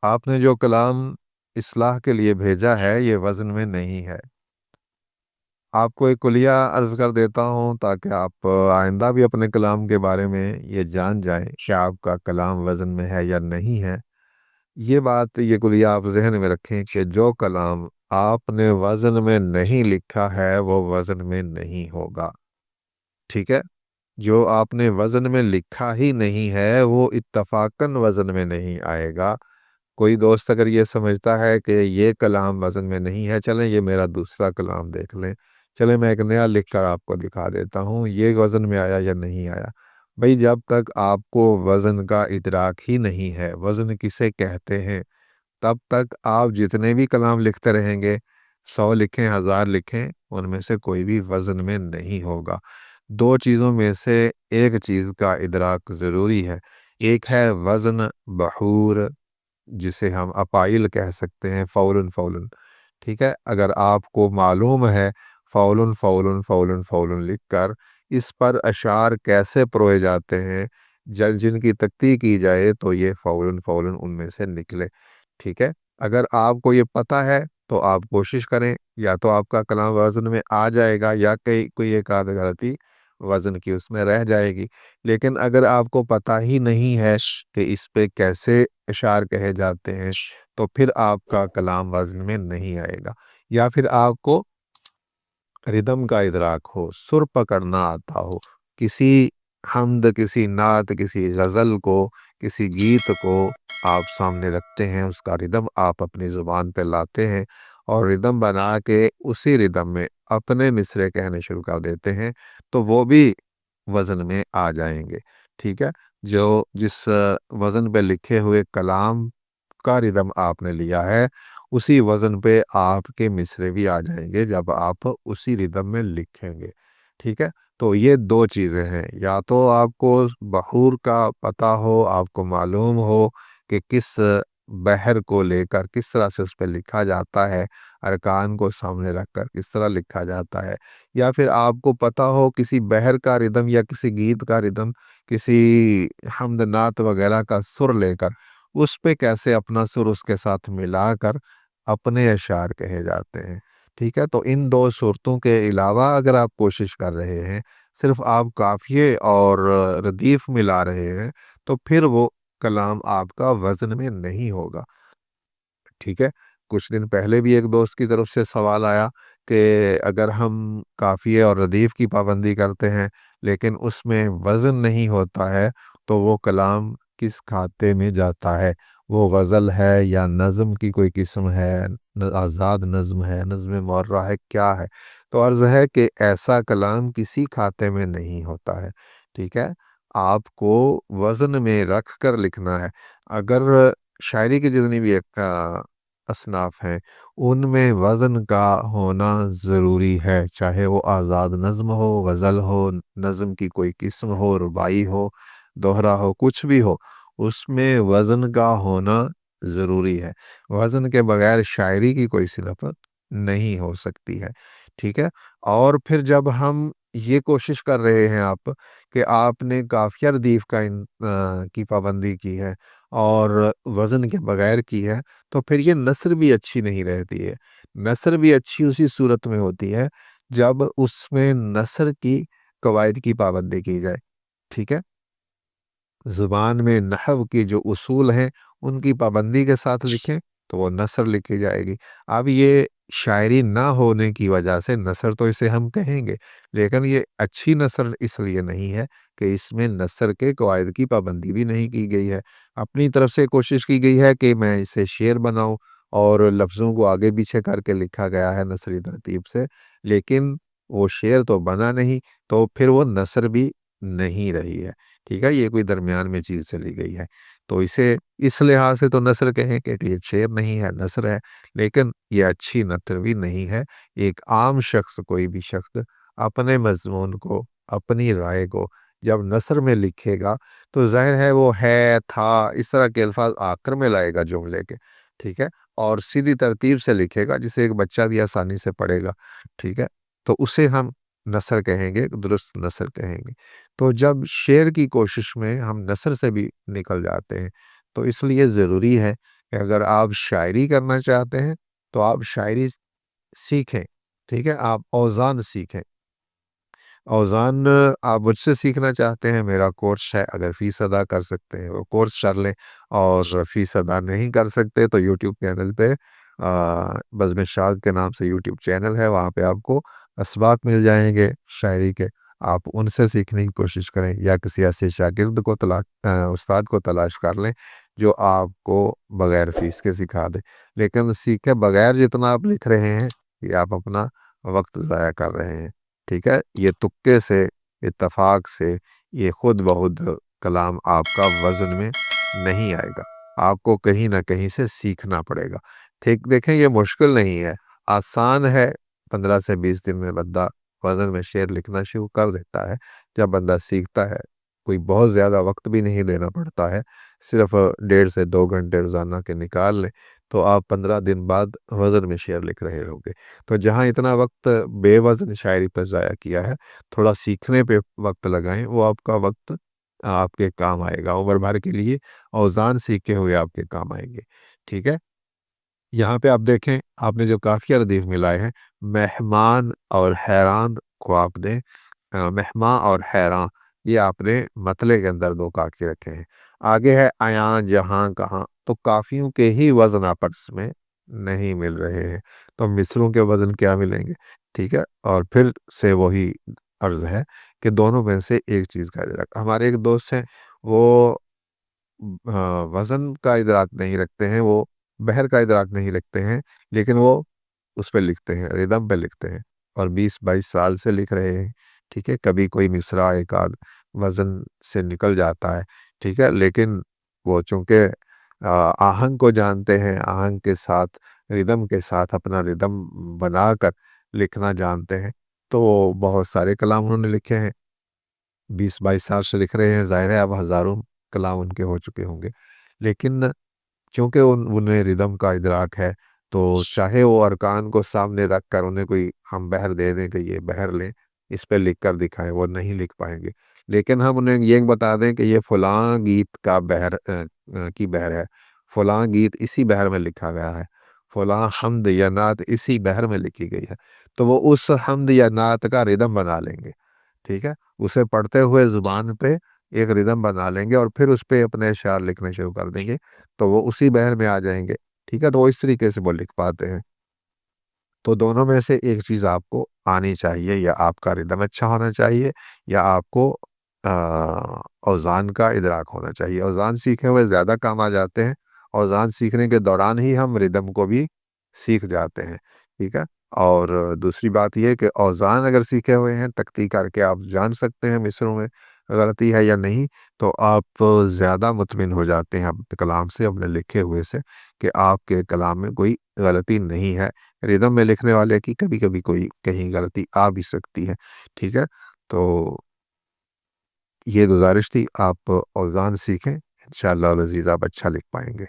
آپ نے جو کلام اصلاح کے لیے بھیجا ہے یہ وزن میں نہیں ہے۔ آپ کو ایک کلیہ عرض کر دیتا ہوں تاکہ آپ آئندہ بھی اپنے کلام کے بارے میں یہ جان جائیں کہ آپ کا کلام وزن میں ہے یا نہیں ہے۔ یہ بات، یہ کلیہ آپ ذہن میں رکھیں کہ جو کلام آپ نے وزن میں نہیں لکھا ہے وہ وزن میں نہیں ہوگا، ٹھیک ہے؟ جو آپ نے وزن میں لکھا ہی نہیں ہے وہ اتفاقاً وزن میں نہیں آئے گا۔ کوئی دوست اگر یہ سمجھتا ہے کہ یہ کلام وزن میں نہیں ہے، چلیں یہ میرا دوسرا کلام دیکھ لیں، چلیں میں ایک نیا لکھ کر آپ کو دکھا دیتا ہوں یہ وزن میں آیا یا نہیں آیا۔ بھئی جب تک آپ کو وزن کا ادراک ہی نہیں ہے، وزن کسے کہتے ہیں، تب تک آپ جتنے بھی کلام لکھتے رہیں گے، 100 لکھیں 1000 لکھیں، ان میں سے کوئی بھی وزن میں نہیں ہوگا۔ دو چیزوں میں سے ایک چیز کا ادراک ضروری ہے، ایک ہے وزن بحور جسے ہم اپائل کہہ سکتے ہیں، فولن فولن، ٹھیک ہے؟ اگر آپ کو معلوم ہے فولن فولن فولن فولن لکھ کر اس پر اشعار کیسے پروئے جاتے ہیں، جن کی تکتی کی جائے تو یہ فولن فولن ان میں سے نکلے، ٹھیک ہے؟ اگر آپ کو یہ پتہ ہے تو آپ کوشش کریں، یا تو آپ کا کلام وزن میں آ جائے گا یا کوئی ایک آدھ غلطی وزن کی اس میں رہ جائے گی۔ لیکن اگر آپ کو پتہ ہی نہیں ہے کہ اس پہ کیسے اشعار کہے جاتے ہیں تو پھر آپ کا کلام وزن میں نہیں آئے گا۔ یا پھر آپ کو ردم کا ادراک ہو، سر پکڑنا آتا ہو، کسی حمد، کسی نعت، کسی غزل کو، کسی گیت کو آپ سامنے رکھتے ہیں، اس کا ردم آپ اپنی زبان پہ لاتے ہیں اور ردم بنا کے اسی ردم میں اپنے مصرے کہنے شروع کر دیتے ہیں تو وہ بھی وزن میں آ جائیں گے، ٹھیک ہے؟ جس وزن پہ لکھے ہوئے کلام کا ردم آپ نے لیا ہے اسی وزن پہ آپ کے مصرے بھی آ جائیں گے جب آپ اسی ردم میں لکھیں گے، ٹھیک ہے؟ تو یہ دو چیزیں ہیں، یا تو آپ کو بحور کا پتہ ہو، آپ کو معلوم ہو کہ کس بحر کو لے کر کس طرح سے اس پہ لکھا جاتا ہے، ارکان کو سامنے رکھ کر کس طرح لکھا جاتا ہے، یا پھر آپ کو پتہ ہو کسی بحر کا ردم یا کسی گیت کا ردم، کسی حمد نعت وغیرہ کا سر لے کر اس پہ کیسے اپنا سر اس کے ساتھ ملا کر اپنے اشعار کہے جاتے ہیں، ٹھیک ہے؟ تو ان دو صورتوں کے علاوہ اگر آپ کوشش کر رہے ہیں، صرف آپ قافیے اور ردیف ملا رہے ہیں، تو پھر وہ کلام آپ کا وزن میں نہیں ہوگا، ٹھیک ہے؟ کچھ دن پہلے بھی ایک دوست کی طرف سے سوال آیا کہ اگر ہم قافیے اور ردیف کی پابندی کرتے ہیں لیکن اس میں وزن نہیں ہوتا ہے تو وہ کلام کس کھاتے میں جاتا ہے؟ وہ غزل ہے یا نظم کی کوئی قسم ہے، آزاد نظم ہے، نظم معرہ ہے، کیا ہے؟ تو عرض ہے کہ ایسا کلام کسی کھاتے میں نہیں ہوتا ہے، ٹھیک ہے؟ آپ کو وزن میں رکھ کر لکھنا ہے۔ اگر شاعری کی جتنی بھی ایک اصناف ہیں ان میں وزن کا ہونا ضروری ہے، چاہے وہ آزاد نظم ہو، غزل ہو، نظم کی کوئی قسم ہو، ربائی ہو، دوہرا ہو، کچھ بھی ہو، اس میں وزن کا ہونا ضروری ہے۔ وزن کے بغیر شاعری کی کوئی صنعت نہیں ہو سکتی ہے، ٹھیک ہے؟ اور پھر جب ہم یہ کوشش کر رہے ہیں آپ کہ آپ نے قافیہ ردیف کی پابندی کی ہے اور وزن کے بغیر کی ہے تو پھر یہ نثر بھی اچھی نہیں رہتی ہے۔ نثر بھی اچھی اسی صورت میں ہوتی ہے جب اس میں نثر کی قواعد کی پابندی کی جائے، ٹھیک ہے؟ زبان میں نحو کے جو اصول ہیں ان کی پابندی کے ساتھ لکھیں تو وہ نثر لکھی جائے گی۔ اب یہ شاعری نہ ہونے کی وجہ سے نثر تو اسے ہم کہیں گے، لیکن یہ اچھی نثر اس لیے نہیں ہے کہ اس میں نثر کے قواعد کی پابندی بھی نہیں کی گئی ہے۔ اپنی طرف سے کوشش کی گئی ہے کہ میں اسے شعر بناؤں اور لفظوں کو آگے پیچھے کر کے لکھا گیا ہے نثری ترتیب سے، لیکن وہ شعر تو بنا نہیں، تو پھر وہ نثر بھی نہیں رہی ہے، ٹھیک ہے؟ یہ کوئی درمیان میں چیز چلی گئی ہے، تو اسے اس لحاظ سے تو نثر کہیں کہ یہ شعر نہیں ہے، نثر ہے، لیکن یہ اچھی نثر بھی نہیں ہے۔ ایک عام شخص، کوئی بھی شخص اپنے مضمون کو، اپنی رائے کو جب نثر میں لکھے گا تو ظاہر ہے وہ ہے، تھا، اس طرح کے الفاظ آخر میں لائے گا جملے کے، ٹھیک ہے؟ اور سیدھی ترتیب سے لکھے گا جسے ایک بچہ بھی آسانی سے پڑھے گا، ٹھیک ہے؟ تو اسے ہم نثر کہیں گے، درست نثر کہیں گے۔ تو جب شعر کی کوشش میں ہم نثر سے بھی نکل جاتے ہیں تو اس لیے ضروری ہے کہ اگر آپ شاعری کرنا چاہتے ہیں تو آپ شاعری سیکھیں، ٹھیک ہے، آپ اوزان سیکھیں۔ اوزان آپ مجھ سے سیکھنا چاہتے ہیں، میرا کورس ہے، اگر فیس ادا کر سکتے ہیں وہ کورس کر لیں، اور فیس ادا نہیں کر سکتے تو یوٹیوب چینل پہ بزم شاد کے نام سے یوٹیوب چینل ہے، وہاں پہ آپ کو اسباق مل جائیں گے شاعری کے، آپ ان سے سیکھنے کی کوشش کریں، یا کسی ایسے شاگرد کو استاد کو تلاش کر لیں جو آپ کو بغیر فیس کے سکھا دے۔ لیکن سیکھے بغیر جتنا آپ لکھ رہے ہیں، یہ آپ اپنا وقت ضائع کر رہے ہیں، ٹھیک ہے، یہ تکے سے، اتفاق سے، یہ خود بخود کلام آپ کا وزن میں نہیں آئے گا، آپ کو کہیں نہ کہیں سے سیکھنا پڑے گا، ٹھیک۔ دیکھیں یہ مشکل نہیں ہے، آسان ہے، 15 سے 20 دن میں بندہ وزن میں شعر لکھنا شروع کر دیتا ہے، جب بندہ سیکھتا ہے، کوئی بہت زیادہ وقت بھی نہیں دینا پڑتا ہے، صرف 1.5 سے 2 گھنٹے روزانہ کے نکال لیں تو آپ 15 دن بعد وزن میں شعر لکھ رہے ہوں گے۔ تو جہاں اتنا وقت بے وزن شاعری پہ ضائع کیا ہے، تھوڑا سیکھنے پہ وقت لگائیں، وہ آپ کا وقت آپ کے کام آئے گا، عمر بھر کے لیے اوزان سیکھے ہوئے آپ کے کام آئیں گے، ٹھیک ہے۔ یہاں پہ آپ دیکھیں، آپ نے جو قافیہ ردیف ملائے ہیں، مہمان اور حیران کو آپ نے مہماں اور حیران، یہ آپ نے مطلع کے اندر 2 قافیے رکھے ہیں۔ آگے ہے عیاں جہاں کہاں، تو قافیوں کے ہی وزن آپس میں نہیں مل رہے ہیں، تو مصروں کے وزن کیا ملیں گے، ٹھیک ہے۔ اور پھر سے وہی عرض ہے کہ دونوں میں سے ایک چیز کا ادراک، ہمارے ایک دوست ہیں، وہ وزن کا ادراک نہیں رکھتے ہیں، وہ بحر کا ادراک نہیں رکھتے ہیں، لیکن وہ اس پہ لکھتے ہیں، ردم پہ لکھتے ہیں، اور 20-22 سال سے لکھ رہے ہیں، ٹھیک ہے۔ کبھی کوئی مصرع ایک آدھ وزن سے نکل جاتا ہے، ٹھیک ہے، لیکن وہ چونکہ آہنگ کو جانتے ہیں، آہنگ کے ساتھ، ردم کے ساتھ اپنا ردم بنا کر لکھنا جانتے ہیں، تو بہت سارے کلام انہوں نے لکھے ہیں، 20-22 سال سے لکھ رہے ہیں، ظاہر ہے اب ہزاروں کلام ان کے ہو چکے ہوں گے، لیکن چونکہ انہیں ردم کا ادراک ہے، تو چاہے وہ ارکان کو سامنے رکھ کر انہیں کوئی ہم بحر دے دیں کہ یہ بحر لیں، اس پہ لکھ کر دکھائیں، وہ نہیں لکھ پائیں گے، لیکن ہم انہیں یہ بتا دیں کہ یہ فلاں گیت کا بحر کی بحر ہے، فلاں گیت اسی بحر میں لکھا گیا ہے، فلاں حمد یا نعت اسی بحر میں لکھی گئی ہے، تو وہ اس حمد یا نعت کا ردم بنا لیں گے، ٹھیک ہے، اسے پڑھتے ہوئے زبان پہ ایک ردم بنا لیں گے، اور پھر اس پہ اپنے اشعار لکھنے شروع کر دیں گے، تو وہ اسی بحر میں آ جائیں گے، ٹھیک ہے، تو وہ اس طریقے سے وہ لکھ پاتے ہیں۔ تو دونوں میں سے ایک چیز آپ کو آنی چاہیے، یا آپ کا ردم اچھا ہونا چاہیے، یا آپ کو اوزان کا ادراک ہونا چاہیے۔ اوزان سیکھے ہوئے زیادہ کام آ جاتے ہیں، اوزان سیکھنے کے دوران ہی ہم ردم کو بھی سیکھ جاتے ہیں، ٹھیک ہے۔ اور دوسری بات یہ کہ اوزان اگر سیکھے ہوئے ہیں، تختی کر کے آپ جان سکتے ہیں مصروں میں غلطی ہے یا نہیں، تو آپ زیادہ مطمئن ہو جاتے ہیں اپنے کلام سے، اپنے لکھے ہوئے سے، کہ آپ کے کلام میں کوئی غلطی نہیں ہے۔ ردم میں لکھنے والے کی کبھی کبھی کوئی کہیں غلطی آ بھی سکتی ہے، ٹھیک ہے۔ تو یہ گزارش تھی، آپ اوزان سیکھیں، انشاءاللہ العزیز آپ اچھا لکھ پائیں گے۔